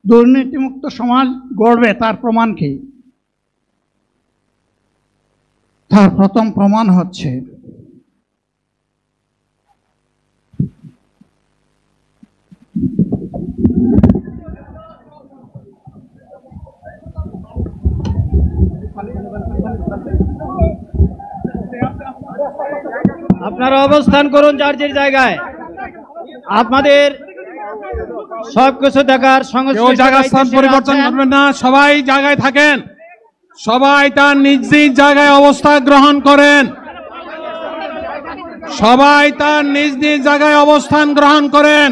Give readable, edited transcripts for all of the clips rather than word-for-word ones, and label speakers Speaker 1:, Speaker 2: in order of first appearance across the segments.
Speaker 1: দুর্নীতিমুক্ত সমাজ গড়বে তার প্রমাণ কি? তার প্রথম প্রমাণ হচ্ছে
Speaker 2: আপনারা অবস্থান করুন যার যার জায়গায়। আপনাদের সবকিছু দেখার
Speaker 3: জায়গা স্থান পরিবর্তন করবেন না, সবাই জায়গায় থাকেন, সবাই তার নিজ নিজ জায়গায় অবস্থা গ্রহণ করেন, সবাই তার নিজ নিজ জায়গায় অবস্থান গ্রহণ করেন।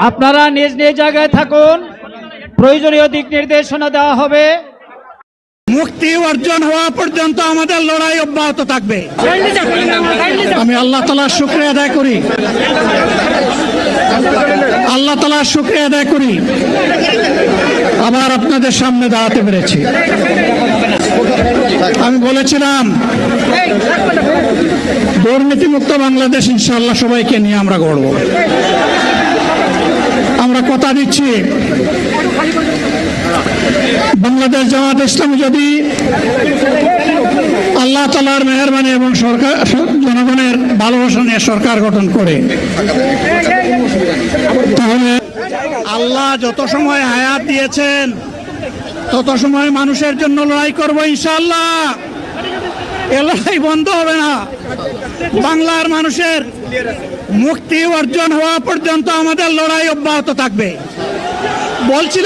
Speaker 2: আপনারা নিজ নিজ জায়গায় থাকুন, প্রয়োজনীয় দিক নির্দেশনা দেওয়া হবে।
Speaker 1: মুক্তি অর্জন হওয়া পর্যন্ত আমাদের লড়াই অব্যাহত থাকবে। আমি আল্লাহ তাআলার শুকরিয়া আদায় করি, আল্লাহ তাআলার শুকরিয়া আদায় করি আবার আপনাদের সামনে দাঁড়াতে পেরেছি। আমি বলেছিলাম দুর্নীতিমুক্ত বাংলাদেশ ইনশাআল্লাহ সবাইকে নিয়ে আমরা গড়ব। আমরা কথা দিচ্ছি বাংলাদেশ জামাত ইসলামী যদি আল্লাহ তাআলার মেহেরবানি এবং সরকার জনগণের ভালোবাসা নিয়ে সরকার গঠন করে, তাহলে আল্লাহ যত সময় হায়াত দিয়েছেন তত সময় মানুষের জন্য লড়াই করব ইনশাআল্লাহ। এ লড়াই বন্ধ হবে না। বাংলার মানুষের মুক্তি অর্জন হওয়া পর্যন্ত আমাদের লড়াই অব্যাহত থাকবে। বলছি